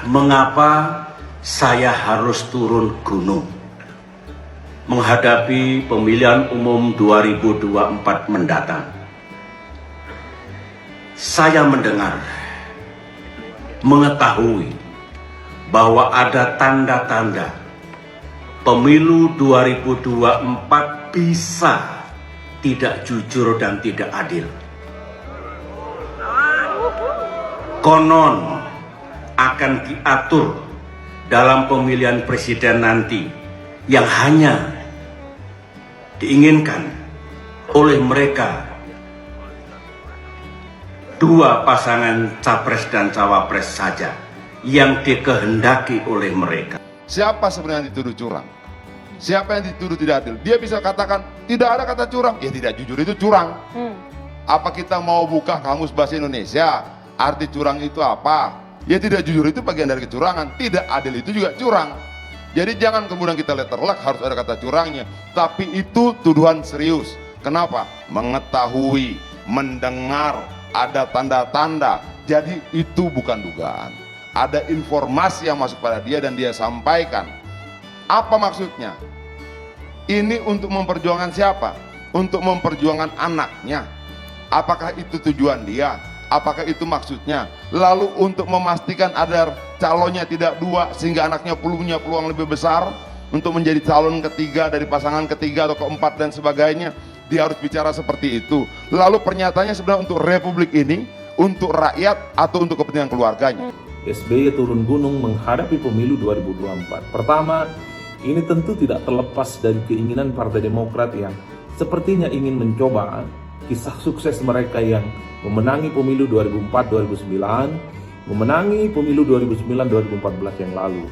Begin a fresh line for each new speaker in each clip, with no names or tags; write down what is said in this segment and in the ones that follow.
Mengapa saya harus turun gunung menghadapi pemilihan umum 2024 mendatang? Saya mendengar, mengetahui bahwa ada tanda-tanda pemilu 2024 bisa tidak jujur dan tidak adil. Konon akan diatur dalam pemilihan presiden nanti yang hanya diinginkan oleh mereka dua pasangan capres dan cawapres saja yang dikehendaki oleh mereka.
Siapa sebenarnya yang dituduh curang? Siapa yang dituduh tidak adil? Dia bisa katakan tidak ada kata curang. Ya tidak jujur itu curang. Apa kita mau buka kamus bahasa Indonesia? Arti curang itu apa? Ya tidak jujur itu bagian dari kecurangan. Tidak adil itu juga curang. Jadi jangan kemudian kita letterlock harus ada kata curangnya. Tapi itu tuduhan serius. Kenapa? Mengetahui, mendengar, ada tanda-tanda. Jadi itu bukan dugaan. Ada informasi yang masuk pada dia dan dia sampaikan. Apa maksudnya? Ini untuk memperjuangkan siapa? Untuk memperjuangkan anaknya. Apakah itu tujuan dia? Apakah itu maksudnya? Lalu untuk memastikan agar calonnya tidak dua sehingga anaknya punya peluang lebih besar untuk menjadi calon ketiga dari pasangan ketiga atau keempat dan sebagainya, dia harus bicara seperti itu. Lalu pernyataannya sebenarnya untuk republik ini, untuk rakyat atau untuk kepentingan keluarganya.
SBY turun gunung menghadapi pemilu 2024. Pertama, ini tentu tidak terlepas dari keinginan Partai Demokrat yang sepertinya ingin mencoba kisah sukses mereka yang memenangi pemilu 2004-2009, memenangi pemilu 2009-2014 yang lalu.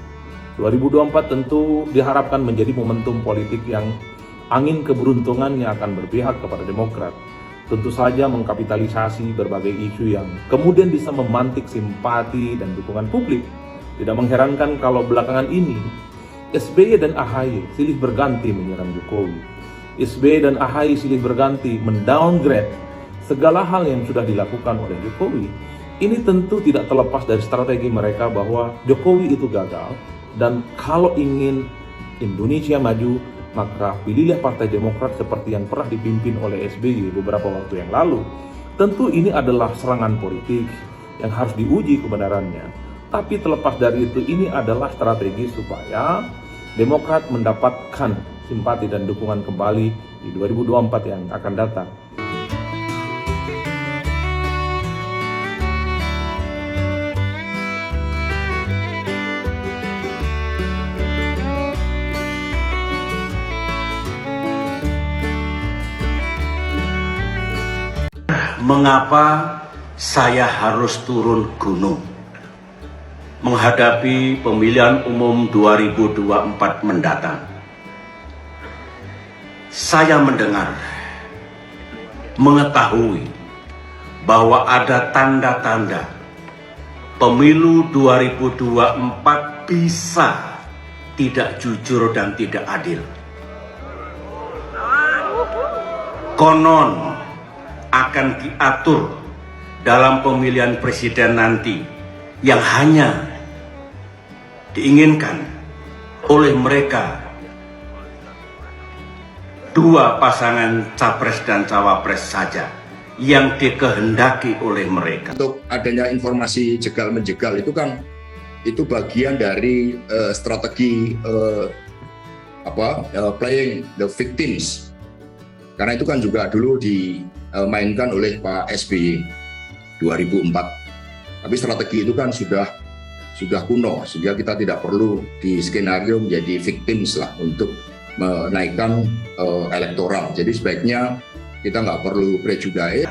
2024 tentu diharapkan menjadi momentum politik yang angin keberuntungannya akan berpihak kepada Demokrat. Tentu saja mengkapitalisasi berbagai isu yang kemudian bisa memantik simpati dan dukungan publik. Tidak mengherankan kalau belakangan ini SBY dan AHY silih berganti menyerang Jokowi. SBY dan AHY silih berganti mendowngrade segala hal yang sudah dilakukan oleh Jokowi. Ini tentu tidak terlepas dari strategi mereka bahwa Jokowi itu gagal, dan kalau ingin Indonesia maju, maka pilihlah Partai Demokrat seperti yang pernah dipimpin oleh SBY beberapa waktu yang lalu. Tentu ini adalah serangan politik yang harus diuji kebenarannya. Tapi terlepas dari itu, ini adalah strategi supaya Demokrat mendapatkan simpati dan dukungan kembali di 2024 yang akan datang.
Mengapa saya harus turun gunung menghadapi pemilihan umum 2024 mendatang? Saya mendengar, mengetahui bahwa ada tanda-tanda pemilu 2024 bisa tidak jujur dan tidak adil. Konon akan diatur dalam pemilihan presiden nanti yang hanya diinginkan oleh mereka dua pasangan capres dan cawapres saja yang dikehendaki oleh mereka.
Untuk adanya informasi jegal menjegal itu kan itu bagian dari strategi playing the victims, karena itu kan juga dulu dimainkan oleh Pak SBY 2004. Tapi strategi itu kan sudah kuno, sehingga kita tidak perlu di skenario menjadi victims lah untuk menaikkan elektoral. Jadi sebaiknya kita nggak perlu prejudice.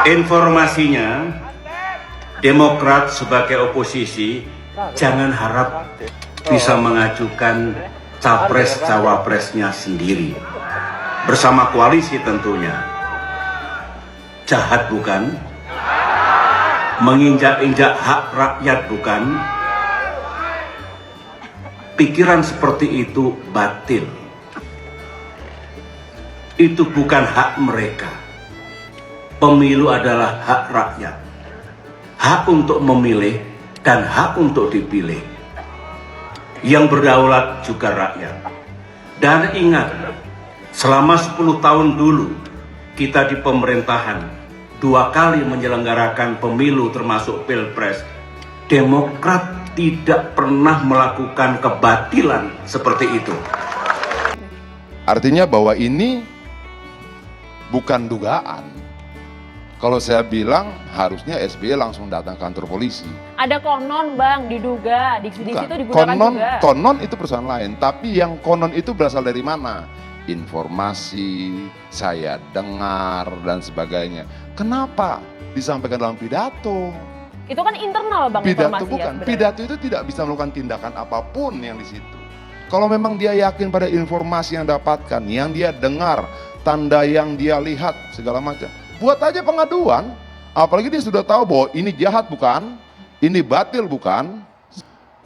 Informasinya, Demokrat sebagai oposisi jangan harap bisa mengajukan capres-cawapresnya sendiri bersama koalisi tentunya. Jahat bukan? Menginjak-injak hak rakyat bukan? Pikiran seperti itu batil. Itu bukan hak mereka. Pemilu adalah hak rakyat, hak untuk memilih dan hak untuk dipilih. Yang berdaulat juga rakyat. Dan ingat, selama 10 tahun dulu kita di pemerintahan 2 kali menyelenggarakan pemilu termasuk Pilpres, Demokrat tidak pernah melakukan kebatilan seperti itu.
Artinya bahwa ini bukan dugaan. Kalau saya bilang harusnya SBY langsung datang ke kantor polisi.
Ada konon bang, diduga, di situ digunakan
Konon,
juga.
konon itu persoalan lain, tapi yang konon itu berasal dari mana? Informasi, saya dengar dan sebagainya. Kenapa disampaikan dalam pidato?
Itu kan internal bang,
Pidato
informasi
bukan,
ya,
pidato itu tidak bisa melakukan tindakan apapun yang di situ. Kalau memang dia yakin pada informasi yang dapatkan, yang dia dengar, tanda yang dia lihat, segala macam. Buat aja pengaduan, apalagi dia sudah tahu bahwa ini jahat bukan, ini batil bukan.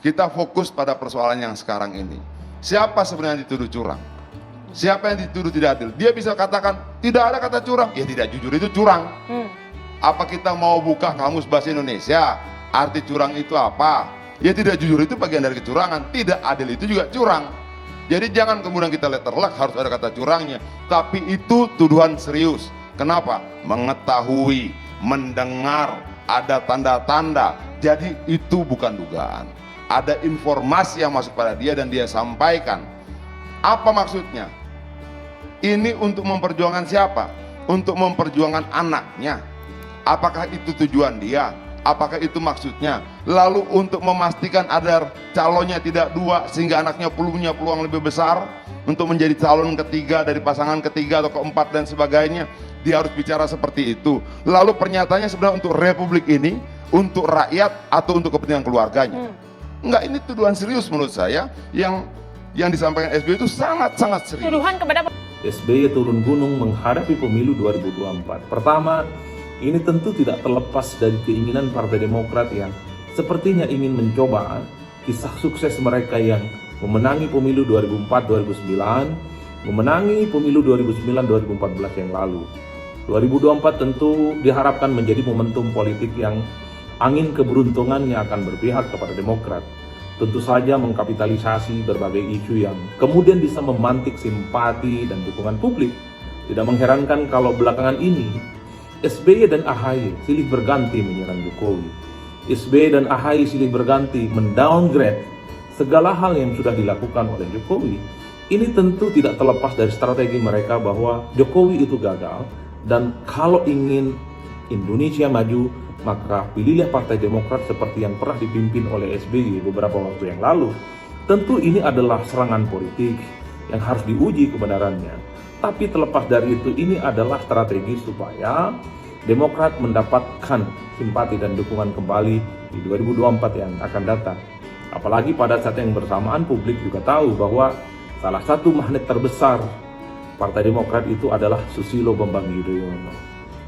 Kita fokus pada persoalan yang sekarang ini. Siapa sebenarnya yang dituduh curang? Siapa yang dituduh tidak adil? Dia bisa katakan, tidak ada kata curang. Ya tidak jujur itu curang. Apa kita mau buka kamus bahasa Indonesia? Arti curang itu apa? Ya tidak jujur itu bagian dari kecurangan. Tidak adil itu juga curang. Jadi jangan kemudian kita letterlock harus ada kata curangnya. Tapi itu tuduhan serius. Kenapa? Mengetahui, mendengar, ada tanda-tanda. Jadi itu bukan dugaan. Ada informasi yang masuk pada dia dan dia sampaikan. Apa maksudnya? Ini untuk memperjuangkan siapa? Untuk memperjuangkan anaknya. Apakah itu tujuan dia? Apakah itu maksudnya? Lalu untuk memastikan agar calonnya tidak 2 sehingga anaknya punya peluang lebih besar untuk menjadi calon ketiga dari pasangan ketiga atau keempat dan sebagainya. Dia harus bicara seperti itu. Lalu pernyataannya sebenarnya untuk republik ini, untuk rakyat atau untuk kepentingan keluarganya. Enggak, ini tuduhan serius menurut saya yang disampaikan SBY itu sangat-sangat serius.
Tuduhan kepada
SBY turun gunung menghadapi pemilu 2024. Pertama, ini tentu tidak terlepas dari keinginan Partai Demokrat yang sepertinya ingin mencoba kisah sukses mereka yang memenangi pemilu 2004-2009, memenangi pemilu 2009-2014 yang lalu. 2024 tentu diharapkan menjadi momentum politik yang angin keberuntungannya akan berpihak kepada Demokrat. Tentu saja mengkapitalisasi berbagai isu yang kemudian bisa memantik simpati dan dukungan publik. Tidak mengherankan kalau belakangan ini SBY dan AHY silih berganti menyerang Jokowi. SBY dan AHY silih berganti mendowngrade segala hal yang sudah dilakukan oleh Jokowi. Ini tentu tidak terlepas dari strategi mereka bahwa Jokowi itu gagal, dan kalau ingin Indonesia maju, maka pilihlah Partai Demokrat seperti yang pernah dipimpin oleh SBY beberapa waktu yang lalu. Tentu ini adalah serangan politik yang harus diuji kebenarannya. Tapi terlepas dari itu, ini adalah strategi supaya Demokrat mendapatkan simpati dan dukungan kembali di 2024 yang akan datang. Apalagi pada saat yang bersamaan publik juga tahu bahwa salah satu magnet terbesar Partai Demokrat itu adalah Susilo Bambang Yudhoyono.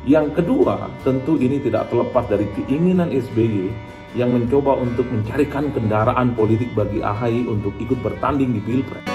Yang kedua, tentu ini tidak terlepas dari keinginan SBY yang mencoba untuk mencarikan kendaraan politik bagi AHY untuk ikut bertanding di Pilpres.